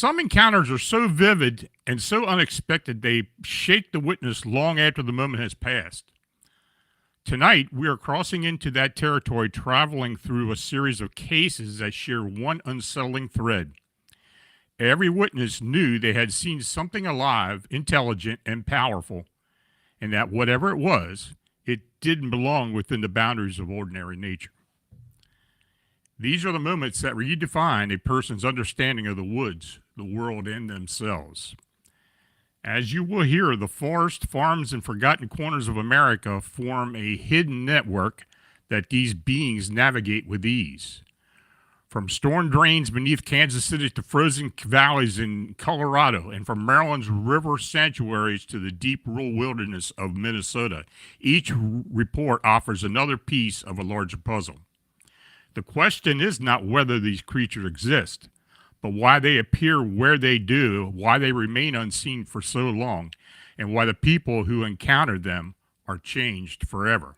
Some encounters are so vivid and so unexpected they shake the witness long after the moment has passed. Tonight, we are crossing into that territory, traveling through a series of cases that share one unsettling thread. Every witness knew they had seen something alive, intelligent, and powerful, and that whatever it was, it didn't belong within the boundaries of ordinary nature. These are the moments that redefine a person's understanding of the woods, the world, and themselves. As you will hear, the forest, farms, and forgotten corners of America form a hidden network that these beings navigate with ease. From storm drains beneath Kansas City to frozen valleys in Colorado, and from Maryland's river sanctuaries to the deep rural wilderness of Minnesota, each report offers another piece of a larger puzzle. The question is not whether these creatures exist, but why they appear where they do, why they remain unseen for so long, and why the people who encounter them are changed forever.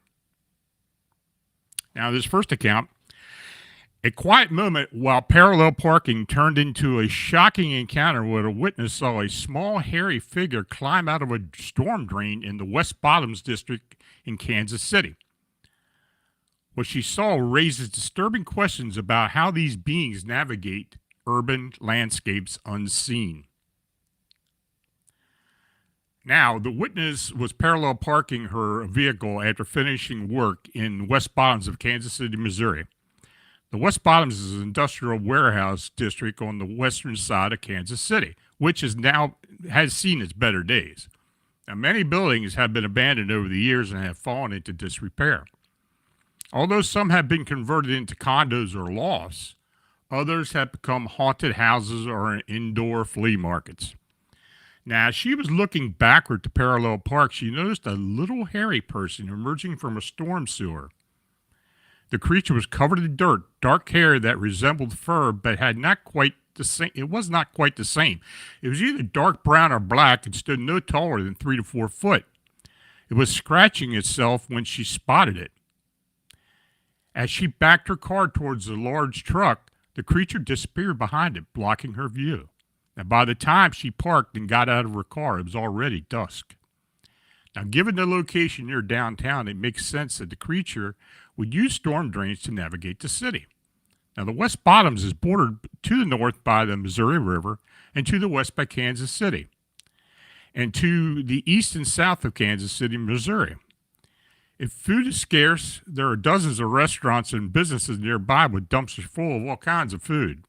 Now, this first account, a quiet moment while parallel parking turned into a shocking encounter where a witness saw a small, hairy figure climb out of a storm drain in the West Bottoms district in Kansas City. What she saw raises disturbing questions about how these beings navigate urban landscapes unseen. Now, the witness was parallel parking her vehicle after finishing work in West Bottoms of Kansas City, Missouri. The West Bottoms is an industrial warehouse district on the western side of Kansas City, which has seen its better days. Now, many buildings have been abandoned over the years and have fallen into disrepair. Although some have been converted into condos or lofts, others have become haunted houses or indoor flea markets. Now, as she was looking backward to parallel park, she noticed a little hairy person emerging from a storm sewer. The creature was covered in dirt, dark hair that resembled fur, but had not quite the same. It was not quite the same. It was either dark brown or black and stood no taller than 3 to 4 foot. It was scratching itself when she spotted it. As she backed her car towards the large truck, the creature disappeared behind it, blocking her view. And by the time she parked and got out of her car, it was already dusk. Now, given the location near downtown, it makes sense that the creature would use storm drains to navigate the city. Now, the West Bottoms is bordered to the north by the Missouri River and to the west by Kansas City, and to the east and south of Kansas City, Missouri. If food is scarce, there are dozens of restaurants and businesses nearby with dumpsters full of all kinds of food.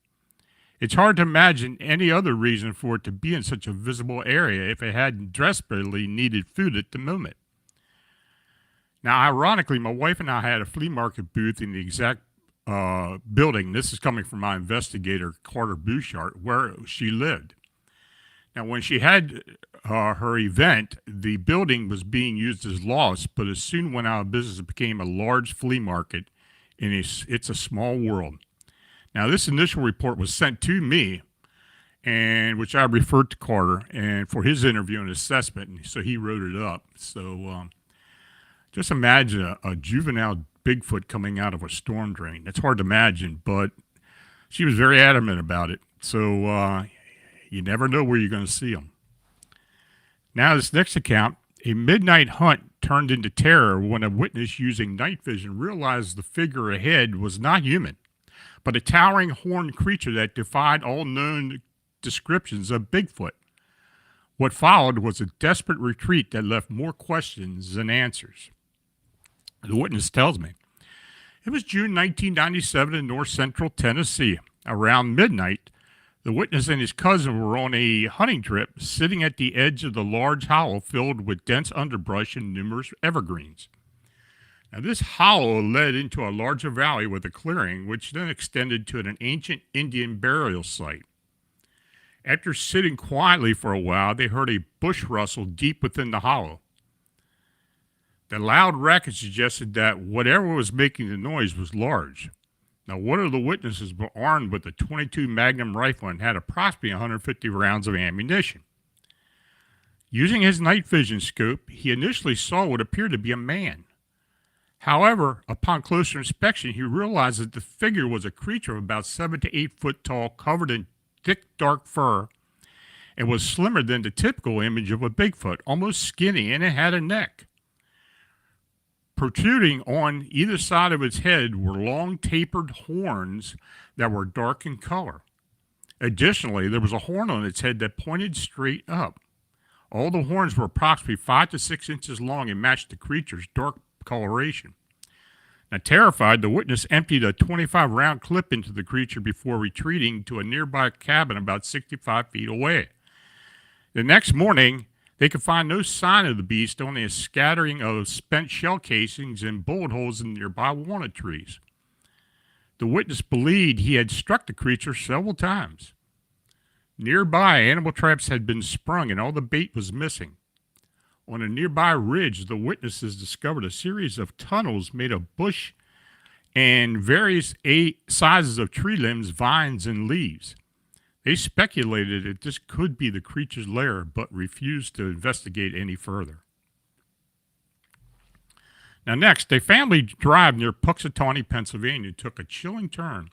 It's hard to imagine any other reason for it to be in such a visible area if it hadn't desperately needed food at the moment. Now, ironically, my wife and I had a flea market booth in the exact building. This is coming from my investigator, Carter Bouchard, where she lived. Now, when she had her event, the building was being used as lost, but it soon went out of business and became a large flea market, and it's a small world. Now, this initial report was sent to me, and which I referred to Carter and for his interview and assessment, and so he wrote it up. So just imagine a juvenile Bigfoot coming out of a storm drain. That's hard to imagine, but she was very adamant about it. So you never know where you're going to see them. Now, this next account, a midnight hunt turned into terror when a witness using night vision realized the figure ahead was not human, but a towering horned creature that defied all known descriptions of Bigfoot. What followed was a desperate retreat that left more questions than answers. The witness tells me, it was June 1997 in north central Tennessee. Around midnight, the witness and his cousin were on a hunting trip, sitting at the edge of the large hollow filled with dense underbrush and numerous evergreens. Now, this hollow led into a larger valley with a clearing, which then extended to an ancient Indian burial site. After sitting quietly for a while, they heard a bush rustle deep within the hollow. The loud racket suggested that whatever was making the noise was large. Now, one of the witnesses was armed with a .22 Magnum rifle and had approximately 150 rounds of ammunition. Using his night vision scope, he initially saw what appeared to be a man. However, upon closer inspection, he realized that the figure was a creature of about 7 to 8 foot tall, covered in thick, dark fur and was slimmer than the typical image of a Bigfoot, almost skinny, and it had a neck. Protruding on either side of its head were long, tapered horns that were dark in color. Additionally, there was a horn on its head that pointed straight up. All the horns were approximately 5 to 6 inches long and matched the creature's dark coloration. Now, terrified, the witness emptied a 25-round clip into the creature before retreating to a nearby cabin about 65 feet away. The next morning, they could find no sign of the beast, only a scattering of spent shell casings and bullet holes in nearby walnut trees. The witness believed he had struck the creature several times. Nearby, animal traps had been sprung and all the bait was missing. On a nearby ridge, the witnesses discovered a series of tunnels made of bush and various sizes of tree limbs, vines, and leaves. They speculated that this could be the creature's lair, but refused to investigate any further. Now next, a family drive near Puxatawney, Pennsylvania took a chilling turn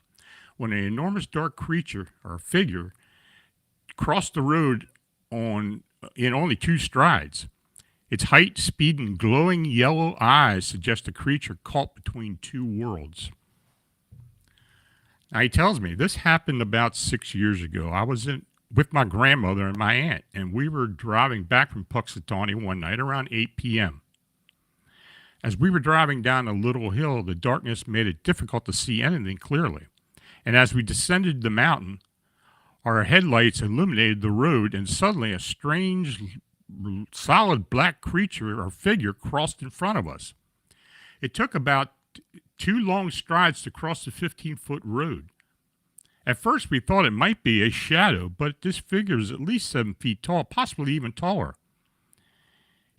when an enormous dark creature, or figure, crossed the road in only 2 strides. Its height, speed, and glowing yellow eyes suggest a creature caught between 2 worlds. Now, he tells me this happened about 6 years ago. I was with my grandmother and my aunt, and we were driving back from Puxatawney one night around 8 p.m. As we were driving down a little hill, the darkness made it difficult to see anything clearly. And as we descended the mountain, our headlights illuminated the road, and suddenly a strange, solid black creature or figure crossed in front of us. It took about 2 long strides to cross the 15-foot road. At first, we thought it might be a shadow, but this figure is at least 7 feet tall, possibly even taller.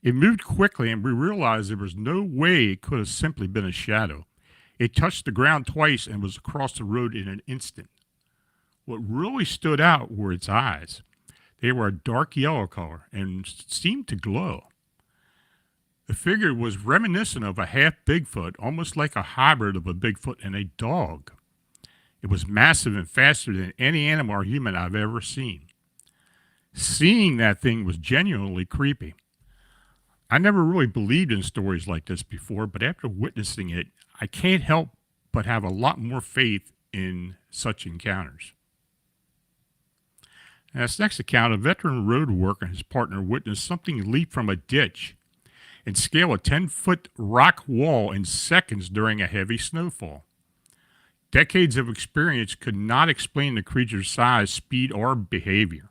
It moved quickly, and we realized there was no way it could have simply been a shadow. It touched the ground twice and was across the road in an instant. What really stood out were its eyes. They were a dark yellow color and seemed to glow. The figure was reminiscent of a half Bigfoot, almost like a hybrid of a Bigfoot and a dog. It was massive and faster than any animal or human I've ever seen. Seeing that thing was genuinely creepy. I never really believed in stories like this before, but after witnessing it, I can't help but have a lot more faith in such encounters. Now, this next account, a veteran road worker and his partner witnessed something leap from a ditch and scale a 10-foot rock wall in seconds during a heavy snowfall. Decades of experience could not explain the creature's size, speed, or behavior.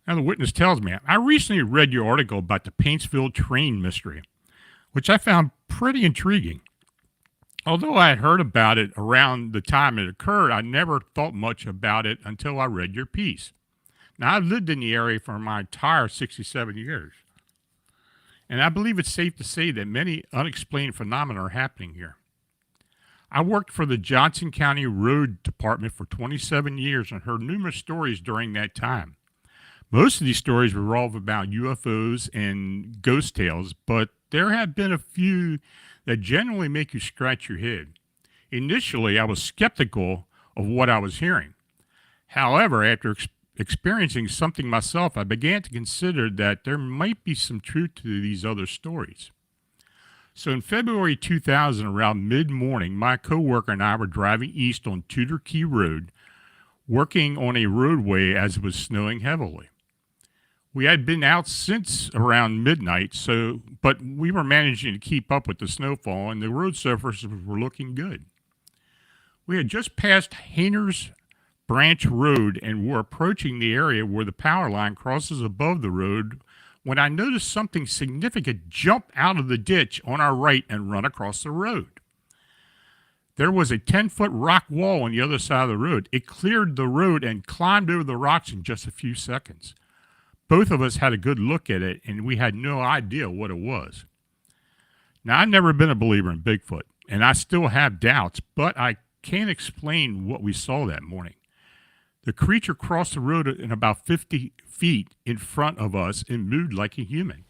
Now, the witness tells me, I recently read your article about the Paintsville train mystery, which I found pretty intriguing. Although I had heard about it around the time it occurred, I never thought much about it until I read your piece. Now, I've lived in the area for my entire 67 years, and I believe it's safe to say that many unexplained phenomena are happening here. I worked for the Johnson County Road Department for 27 years and heard numerous stories during that time. Most of these stories revolve about UFOs and ghost tales, but there have been a few that genuinely make you scratch your head. Initially, I was skeptical of what I was hearing. However, after experiencing something myself, I began to consider that there might be some truth to these other stories. So in February 2000, around mid-morning, my coworker and I were driving east on Tudor Key Road, working on a roadway as it was snowing heavily. We had been out since around midnight, but we were managing to keep up with the snowfall, and the road surfaces were looking good. We had just passed Hayner's Branch Road and were approaching the area where the power line crosses above the road when I noticed something significant jump out of the ditch on our right and run across the road. There was a 10-foot rock wall on the other side of the road. It cleared the road and climbed over the rocks in just a few seconds. Both of us had a good look at it, and we had no idea what it was. Now, I've never been a believer in Bigfoot, and I still have doubts, but I can't explain what we saw that morning. The creature crossed the road in about 50 feet in front of us and moved like a human.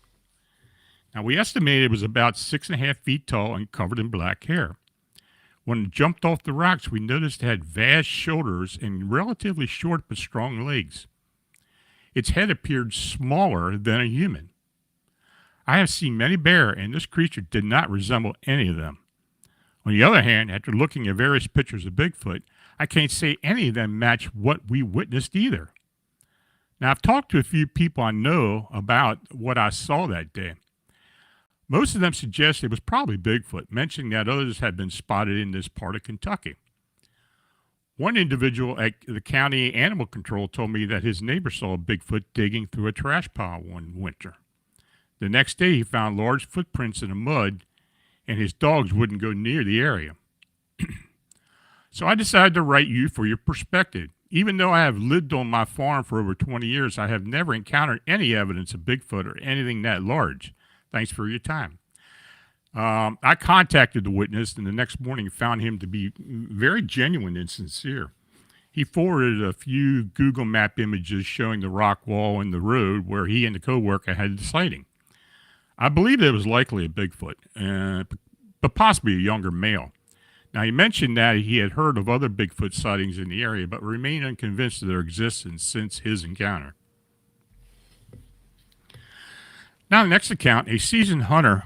Now, we estimated it was about 6.5 feet tall and covered in black hair. When it jumped off the rocks, we noticed it had vast shoulders and relatively short but strong legs. Its head appeared smaller than a human. I have seen many bear, and this creature did not resemble any of them. On the other hand, after looking at various pictures of Bigfoot, I can't say any of them match what we witnessed either. Now, I've talked to a few people I know about what I saw that day. Most of them suggest it was probably Bigfoot, mentioning that others had been spotted in this part of Kentucky. One individual at the county animal control told me that his neighbor saw a Bigfoot digging through a trash pile one winter. The next day, he found large footprints in the mud, and his dogs wouldn't go near the area. So I decided to write you for your perspective. Even though I have lived on my farm for over 20 years, I have never encountered any evidence of Bigfoot or anything that large. Thanks for your time. I contacted the witness, and the next morning found him to be very genuine and sincere. He forwarded a few Google Map images showing the rock wall and the road where he and the coworker had the sighting. I believe it was likely a Bigfoot, but possibly a younger male. Now, he mentioned that he had heard of other Bigfoot sightings in the area, but remained unconvinced of their existence since his encounter. Now, the next account, a seasoned hunter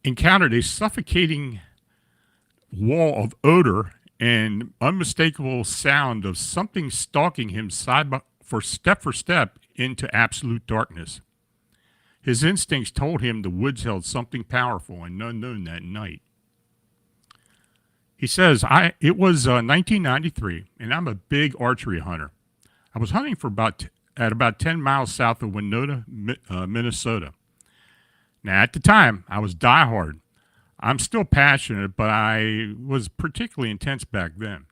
encountered a suffocating wall of odor and unmistakable sound of something stalking him for step into absolute darkness. His instincts told him the woods held something powerful and unknown that night. He says, it was 1993, and I'm a big archery hunter. I was hunting at about 10 miles south of Winona, Minnesota. Now, at the time, I was diehard. I'm still passionate, but I was particularly intense back then.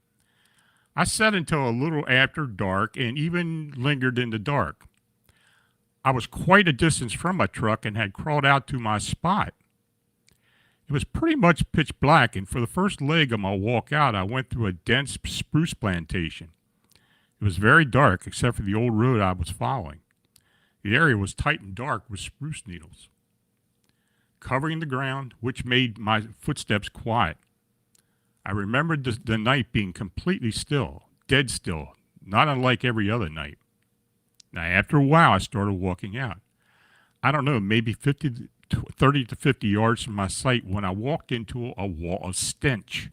I sat until a little after dark and even lingered in the dark. I was quite a distance from my truck and had crawled out to my spot. It was pretty much pitch black, and for the first leg of my walk out, I went through a dense spruce plantation. It was very dark, except for the old road I was following. The area was tight and dark with spruce needles covering the ground, which made my footsteps quiet. I remembered the night being completely still, dead still, not unlike every other night. Now, after a while, I started walking out. I don't know, maybe 30 to 50 yards from my sight when I walked into a wall of stench.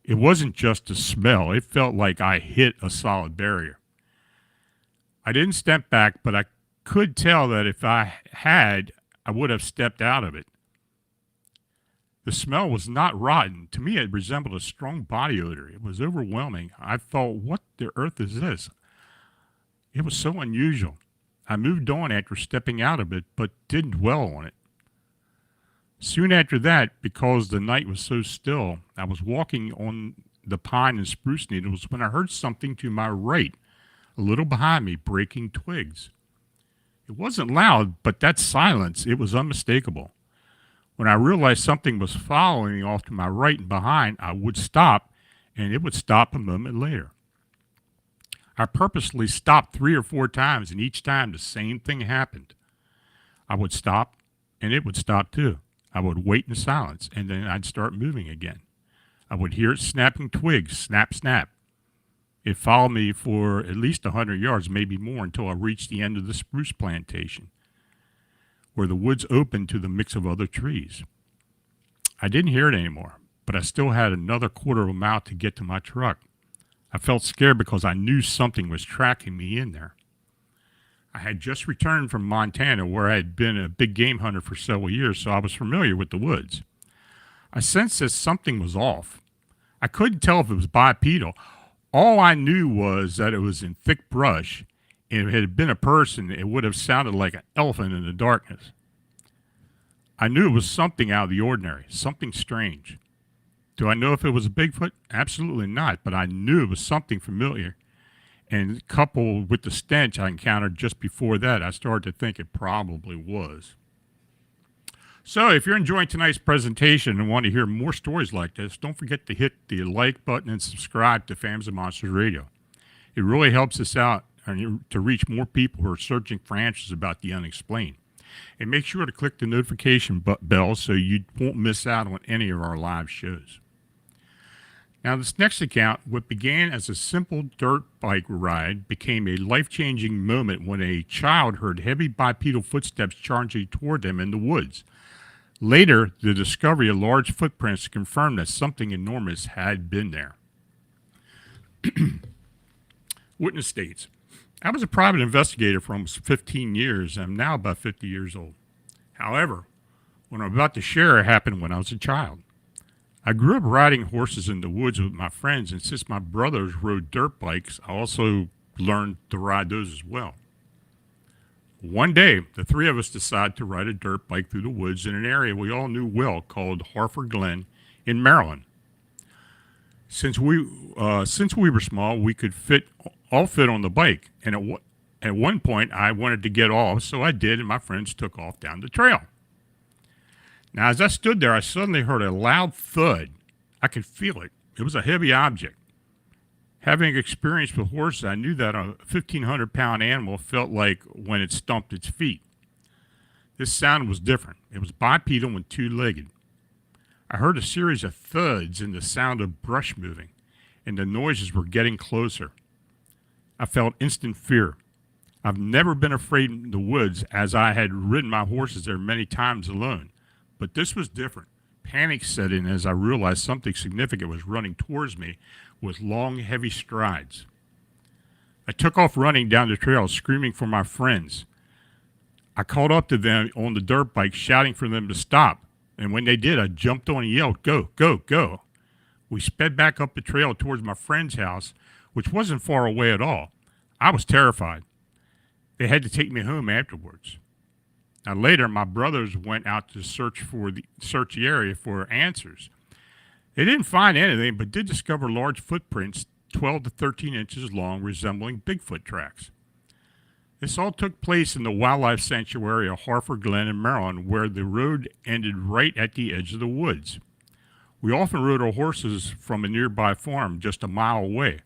It wasn't just a smell. It felt like I hit a solid barrier. I didn't step back, but I could tell that if I had, I would have stepped out of it. The smell was not rotten. To me, it resembled a strong body odor. It was overwhelming. I thought, what the earth is this? It was so unusual. I moved on after stepping out of it, but didn't dwell on it. Soon after that, because the night was so still, I was walking on the pine and spruce needles when I heard something to my right, a little behind me, breaking twigs. It wasn't loud, but that silence, it was unmistakable. When I realized something was following me off to my right and behind, I would stop, and it would stop a moment later. I purposely stopped 3 or 4 times, and each time the same thing happened. I would stop, and it would stop too. I would wait in silence, and then I'd start moving again. I would hear it snapping twigs, snap, snap. It followed me for at least 100 yards, maybe more, until I reached the end of the spruce plantation, where the woods opened to the mix of other trees. I didn't hear it anymore, but I still had another quarter of a mile to get to my truck. I felt scared because I knew something was tracking me in there. I had just returned from Montana, where I had been a big game hunter for several years, so I was familiar with the woods. I sensed that something was off. I couldn't tell if it was bipedal. All I knew was that it was in thick brush, and if it had been a person, it would have sounded like an elephant in the darkness. I knew it was something out of the ordinary, something strange. Do I know if it was a Bigfoot? Absolutely not, but I knew it was something familiar. And coupled with the stench I encountered just before that, I started to think it probably was. So if you're enjoying tonight's presentation and want to hear more stories like this, don't forget to hit the like button and subscribe to Fams and Monsters Radio. It really helps us out to reach more people who are searching for answers about the unexplained. And make sure to click the notification bell so you won't miss out on any of our live shows. Now, this next account, what began as a simple dirt bike ride, became a life changing moment when a child heard heavy bipedal footsteps charging toward them in the woods. Later, the discovery of large footprints confirmed that something enormous had been there. Witness states, I was a private investigator for almost 15 years. I'm now about 50 years old. However, what I'm about to share happened when I was a child. I grew up riding horses in the woods with my friends, and since my brothers rode dirt bikes, I also learned to ride those as well. One day, the three of us decided to ride a dirt bike through the woods in an area we all knew well called Harford Glen in Maryland. Since we were small, we could all fit on the bike, and at one point I wanted to get off, so I did, and my friends took off down the trail. Now, as I stood there, I suddenly heard a loud thud. I could feel it. It was a heavy object. Having experience with horses, I knew that a 1,500-pound animal felt like when it stomped its feet. This sound was different. It was bipedal and two-legged. I heard a series of thuds and the sound of brush moving, and the noises were getting closer. I felt instant fear. I've never been afraid in the woods, as I had ridden my horses there many times alone. But this was different. Panic set in as I realized something significant was running towards me with long, heavy strides. I took off running down the trail, screaming for my friends. I called up to them on the dirt bike, shouting for them to stop. And when they did, I jumped on and yelled, "Go, go, go." We sped back up the trail towards my friend's house, which wasn't far away at all. I was terrified. They had to take me home afterwards. Now later, my brothers went out to search the area for answers. They didn't find anything, but did discover large footprints 12 to 13 inches long, resembling Bigfoot tracks. This all took place in the wildlife sanctuary of Harford Glen in Maryland, where the road ended right at the edge of the woods. We often rode our horses from a nearby farm just a mile away,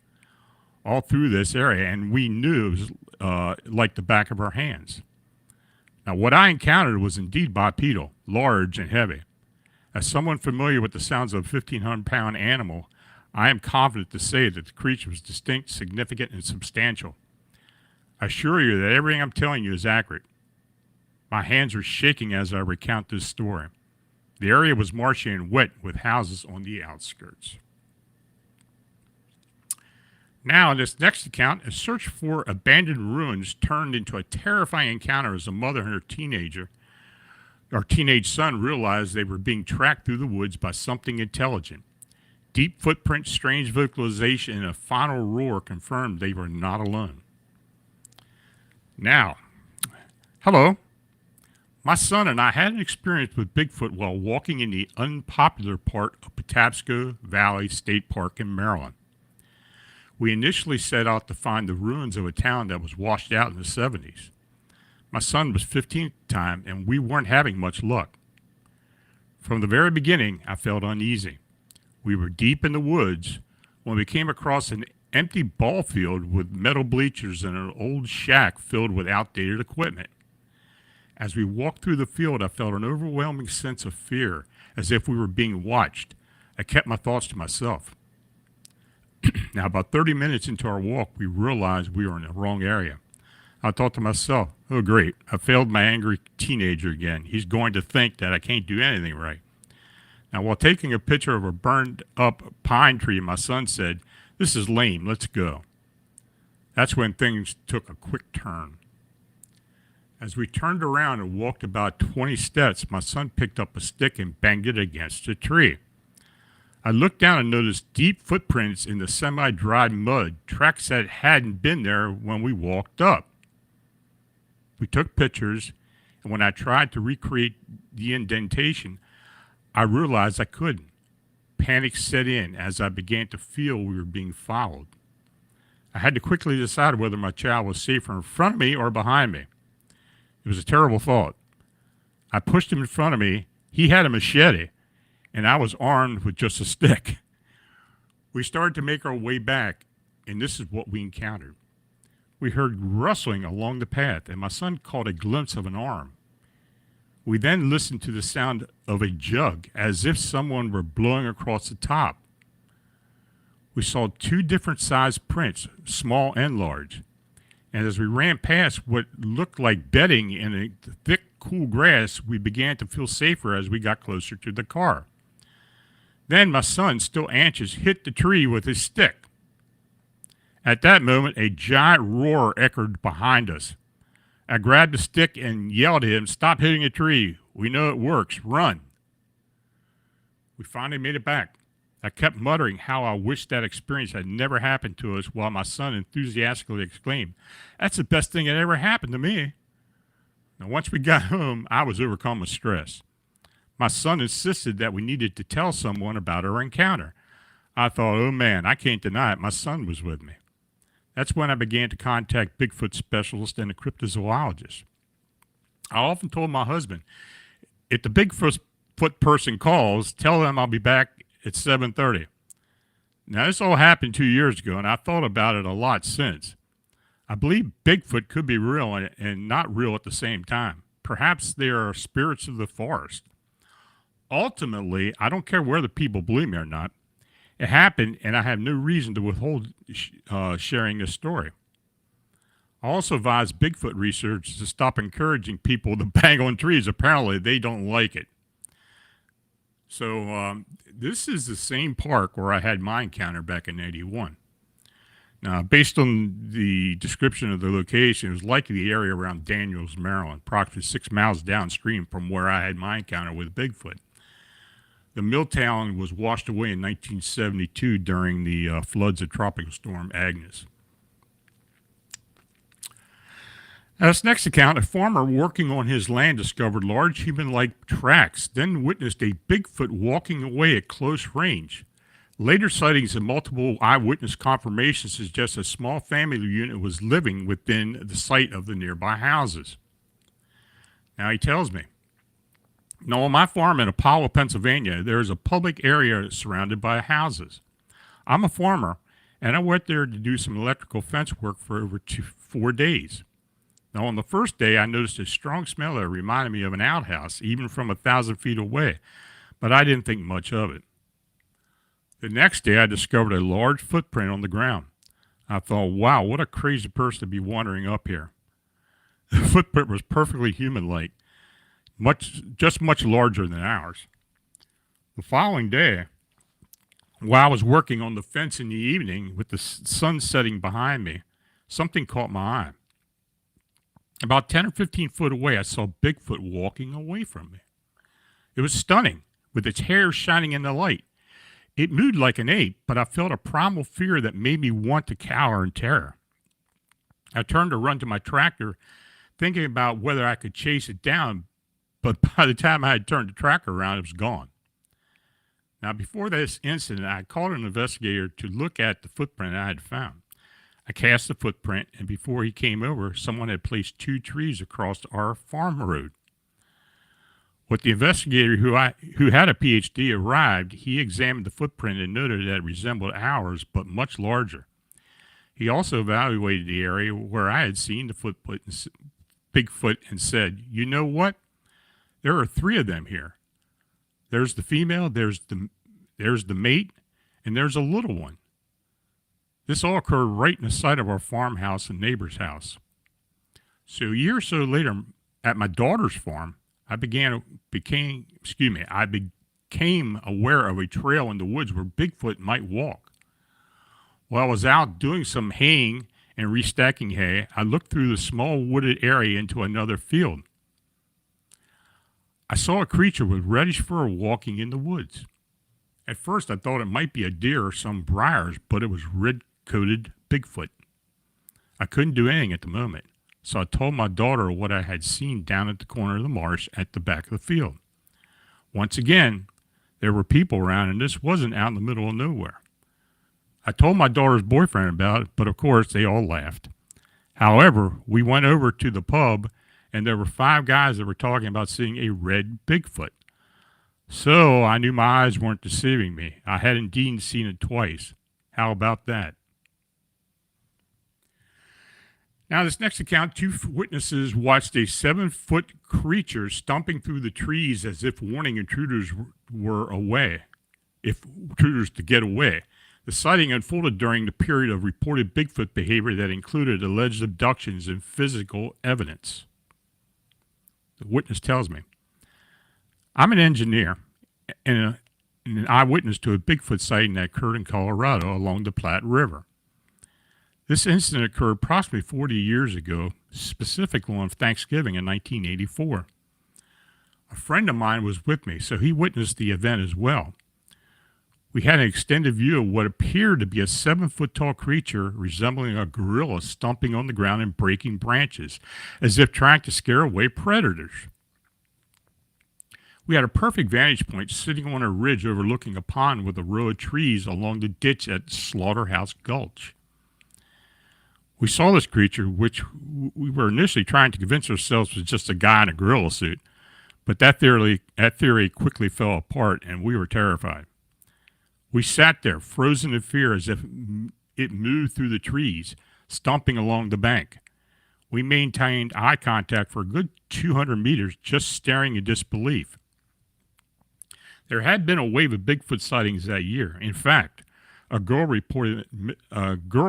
all through this area, and we knew it was like the back of our hands. Now, what I encountered was indeed bipedal, large and heavy. As someone familiar with the sounds of a 1,500-pound animal, I am confident to say that the creature was distinct, significant, and substantial. I assure you that everything I'm telling you is accurate. My hands are shaking as I recount this story. The area was marshy and wet with houses on the outskirts. Now, in this next account, a search for abandoned ruins turned into a terrifying encounter as a mother and her teenage son realized they were being tracked through the woods by something intelligent. Deep footprints, strange vocalization, and a final roar confirmed they were not alone. Now, hello. My son and I had an experience with Bigfoot while walking in the unpopular part of Patapsco Valley State Park in Maryland. We initially set out to find the ruins of a town that was washed out in the 70s. My son was 15 at the time, and we weren't having much luck. From the very beginning, I felt uneasy. We were deep in the woods when we came across an empty ball field with metal bleachers and an old shack filled with outdated equipment. As we walked through the field, I felt an overwhelming sense of fear, as if we were being watched. I kept my thoughts to myself. Now, about 30 minutes into our walk, we realized we were in the wrong area. I thought to myself, oh great, I failed my angry teenager again. He's going to think that I can't do anything right. Now, while taking a picture of a burned up pine tree, my son said, "This is lame, let's go." That's when things took a quick turn. As we turned around and walked about 20 steps, my son picked up a stick and banged it against a tree. I looked down and noticed deep footprints in the semi-dried mud, tracks that hadn't been there when we walked up. We took pictures, and when I tried to recreate the indentation, I realized I couldn't. Panic set in as I began to feel we were being followed. I had to quickly decide whether my child was safer in front of me or behind me. It was a terrible thought. I pushed him in front of me. He had a machete, and I was armed with just a stick. We started to make our way back, and this is what we encountered. We heard rustling along the path, and my son caught a glimpse of an arm. We then listened to the sound of a jug, as if someone were blowing across the top. We saw two different sized prints, small and large. And as we ran past what looked like bedding in a thick, cool grass, we began to feel safer as we got closer to the car. Then my son, still anxious, hit the tree with his stick. At that moment, a giant roar echoed behind us. I grabbed the stick and yelled at him, "Stop hitting a tree. We know it works. Run." We finally made it back. I kept muttering how I wished that experience had never happened to us while my son enthusiastically exclaimed, "That's the best thing that ever happened to me." Now, once we got home, I was overcome with stress. My son insisted that we needed to tell someone about our encounter. I thought, oh man, I can't deny it. My son was with me. That's when I began to contact Bigfoot specialists and a cryptozoologist. I often told my husband, if the Bigfoot person calls, tell them I'll be back at 7:30. Now, this all happened 2 years ago, and I've thought about it a lot since. I believe Bigfoot could be real and not real at the same time. Perhaps they are spirits of the forest. Ultimately, I don't care whether people believe me or not. It happened, and I have no reason to withhold sharing this story. I also advise Bigfoot researchers to stop encouraging people to bang on trees. Apparently, they don't like it. So this is the same park where I had my encounter back in '81. Now, based on the description of the location, it was likely the area around Daniels, Maryland, approximately 6 miles downstream from where I had my encounter with Bigfoot. The mill town was washed away in 1972 during the floods of Tropical Storm Agnes. Now, this next account, a farmer working on his land discovered large human-like tracks, then witnessed a Bigfoot walking away at close range. Later sightings and multiple eyewitness confirmations suggest a small family unit was living within the site of the nearby houses. Now he tells me, now on my farm in Apollo, Pennsylvania, there is a public area surrounded by houses. I'm a farmer, and I went there to do some electrical fence work for over 4 days. Now, on the first day, I noticed a strong smell that reminded me of an outhouse, even from 1,000 feet away, but I didn't think much of it. The next day, I discovered a large footprint on the ground. I thought, wow, what a crazy person to be wandering up here. The footprint was perfectly human-like, much larger than ours. The following day, while I was working on the fence in the evening with the sun setting behind me, something caught my eye. About 10 or 15 foot away, I saw Bigfoot walking away from me. It was stunning, with its hair shining in the light. It moved like an ape, but I felt a primal fear that made me want to cower in terror. I turned to run to my tractor, thinking about whether I could chase it down, but by the time I had turned the tractor around, it was gone. Now, before this incident, I called an investigator to look at the footprint I had found. I cast the footprint, and before he came over, someone had placed 2 trees across our farm road. When the investigator who had a PhD arrived, he examined the footprint and noted that it resembled ours, but much larger. He also evaluated the area where I had seen the Bigfoot and said, "You know what? There are 3 of them here. There's the female, there's the mate, and there's a little one." This all occurred right in the side of our farmhouse and neighbor's house. So a year or so later, at my daughter's farm, I became aware of a trail in the woods where Bigfoot might walk. While I was out doing some haying and restacking hay, I looked through the small wooded area into another field. I saw a creature with reddish fur walking in the woods. At first, I thought it might be a deer or some briars, but it was red-coated Bigfoot. I couldn't do anything at the moment, so I told my daughter what I had seen down at the corner of the marsh at the back of the field. Once again, there were people around, and this wasn't out in the middle of nowhere. I told my daughter's boyfriend about it, but of course, they all laughed. However, we went over to the pub, and there were 5 guys that were talking about seeing a red Bigfoot. So I knew my eyes weren't deceiving me. I had indeed seen it twice. How about that? Now, this next account, 2 witnesses watched a 7-foot creature stomping through the trees as if warning intruders to get away. The sighting unfolded during the period of reported Bigfoot behavior that included alleged abductions and physical evidence. The witness tells me, I'm an engineer and an eyewitness to a Bigfoot sighting that occurred in Colorado along the Platte River. This incident occurred approximately 40 years ago, specifically on Thanksgiving in 1984. A friend of mine was with me, so he witnessed the event as well. We had an extended view of what appeared to be a 7-foot-tall creature resembling a gorilla stomping on the ground and breaking branches, as if trying to scare away predators. We had a perfect vantage point sitting on a ridge overlooking a pond with a row of trees along the ditch at Slaughterhouse Gulch. We saw this creature, which we were initially trying to convince ourselves was just a guy in a gorilla suit, but that theory quickly fell apart and we were terrified. We sat there, frozen in fear as if it moved through the trees, stomping along the bank. We maintained eye contact for a good 200 meters, just staring in disbelief. There had been a wave of Bigfoot sightings that year. In fact, a girl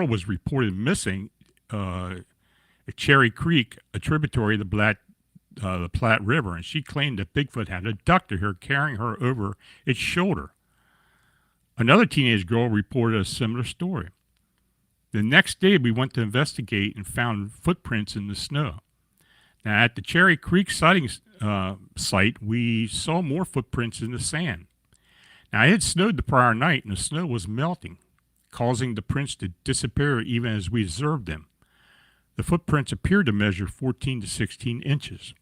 was reported missing at Cherry Creek, a tributary of the Platte River, and she claimed that Bigfoot had abducted her, carrying her over its shoulder. Another teenage girl reported a similar story. The next day, we went to investigate and found footprints in the snow. Now, at the Cherry Creek sightings site, we saw more footprints in the sand. Now, it had snowed the prior night, and the snow was melting, causing the prints to disappear even as we observed them. The footprints appeared to measure 14 to 16 inches.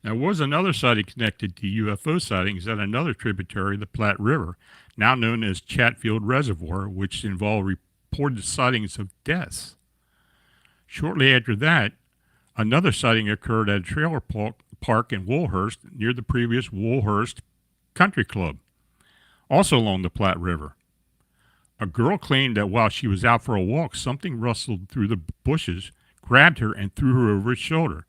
There was another sighting connected to UFO sightings at another tributary of the Platte River, now known as Chatfield Reservoir, which involved reported sightings of deaths. Shortly after that, another sighting occurred at a trailer park in Woolhurst near the previous Woolhurst Country Club, also along the Platte River. A girl claimed that while she was out for a walk, something rustled through the bushes, grabbed her, and threw her over its shoulder.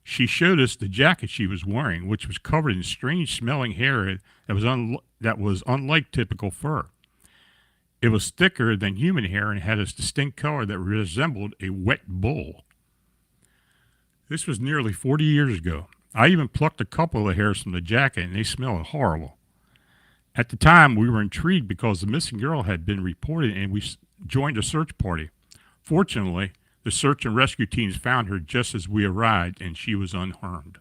She showed us the jacket she was wearing, which was covered in strange-smelling hair that was unlike typical fur. It was thicker than human hair and had a distinct color that resembled a wet bull. This was nearly 40 years ago. I even plucked a couple of hairs from the jacket, and they smelled horrible. At the time, we were intrigued because the missing girl had been reported, and we joined a search party. Fortunately, the search and rescue teams found her just as we arrived, and she was unharmed.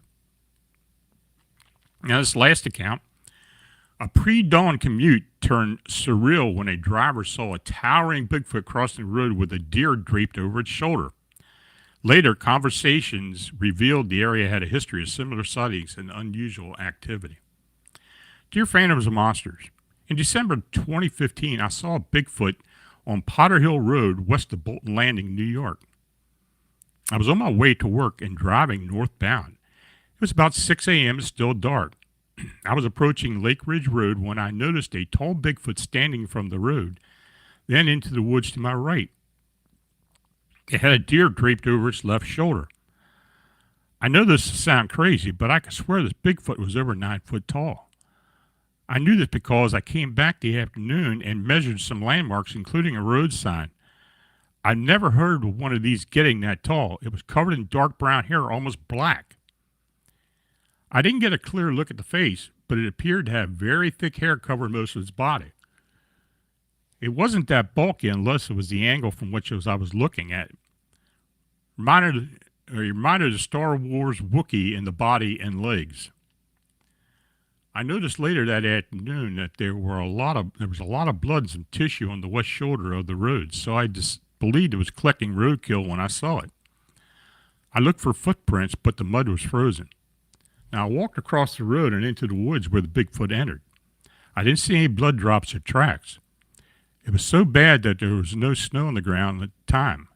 Now, this last account, a pre-dawn commute turned surreal when a driver saw a towering Bigfoot crossing the road with a deer draped over its shoulder. Later, conversations revealed the area had a history of similar sightings and unusual activity. Dear Phantoms and Monsters, in December 2015, I saw a Bigfoot on Potter Hill Road west of Bolton Landing, New York. I was on my way to work and driving northbound. It was about 6 a.m. and still dark. I was approaching Lake Ridge Road when I noticed a tall Bigfoot standing from the road, then into the woods to my right. It had a deer draped over its left shoulder. I know this will sound crazy, but I could swear this Bigfoot was over 9 foot tall. I knew this because I came back the afternoon and measured some landmarks, including a road sign. I've never heard of one of these getting that tall. It was covered in dark brown hair, almost black. I didn't get a clear look at the face, but it appeared to have very thick hair covering most of its body. It wasn't that bulky unless it was the angle from which I was looking at. Reminded of the Star Wars Wookiee in the body and legs. I noticed later that afternoon that there was a lot of blood and some tissue on the west shoulder of the road, so I just believed it was collecting roadkill when I saw it. I looked for footprints, but the mud was frozen. Now I walked across the road and into the woods where the Bigfoot entered. I didn't see any blood drops or tracks. It was so bad that there was no snow on the ground at the time.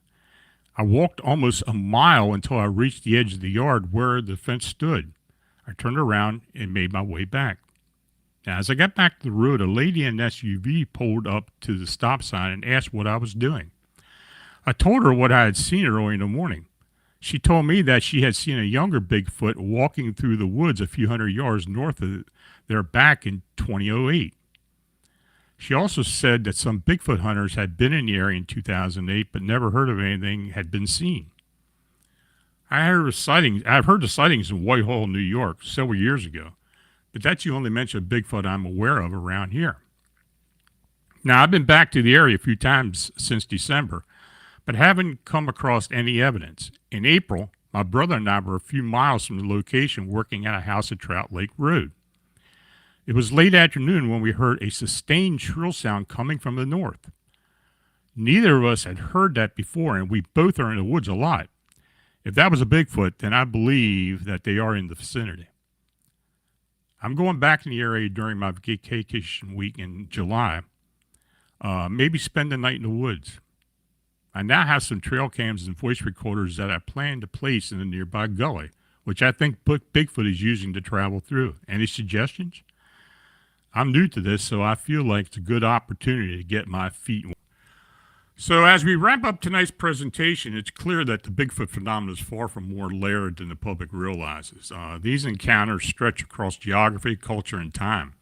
I walked almost a mile until I reached the edge of the yard where the fence stood. I turned around and made my way back. Now, as I got back to the road, a lady in an SUV pulled up to the stop sign and asked what I was doing. I told her what I had seen early in the morning. She told me that she had seen a younger Bigfoot walking through the woods a few hundred yards north of there back in 2008. She also said that some Bigfoot hunters had been in the area in 2008 but never heard of anything had been seen. I've heard of sightings in Whitehall, New York several years ago, but that's the only mention of Bigfoot I'm aware of around here. Now, I've been back to the area a few times since December, but haven't come across any evidence. In April, my brother and I were a few miles from the location working at a house at Trout Lake Road. It was late afternoon when we heard a sustained shrill sound coming from the north. Neither of us had heard that before, and we both are in the woods a lot. If that was a Bigfoot, then I believe that they are in the vicinity. I'm going back in the area during my vacation week in July. Maybe spend the night in the woods. I now have some trail cams and voice recorders that I plan to place in a nearby gully, which I think Bigfoot is using to travel through. Any suggestions? I'm new to this, so I feel like it's a good opportunity to get my feet wet. So as we wrap up tonight's presentation, it's clear that the Bigfoot phenomenon is far from more layered than the public realizes. These encounters stretch across geography, culture, and time.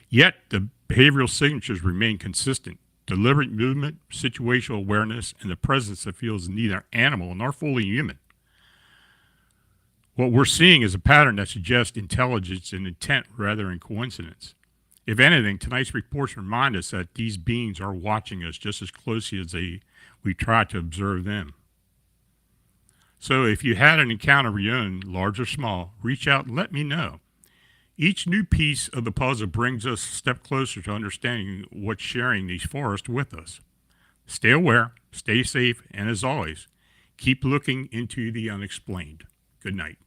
Yet the behavioral signatures remain consistent. Deliberate movement, situational awareness, and the presence that feels neither animal nor fully human. What we're seeing is a pattern that suggests intelligence and intent rather than coincidence. If anything, tonight's reports remind us that these beings are watching us just as closely as we try to observe them. So if you had an encounter of your own, large or small, reach out and let me know. Each new piece of the puzzle brings us a step closer to understanding what's sharing these forests with us. Stay aware, stay safe, and as always, keep looking into the unexplained. Good night.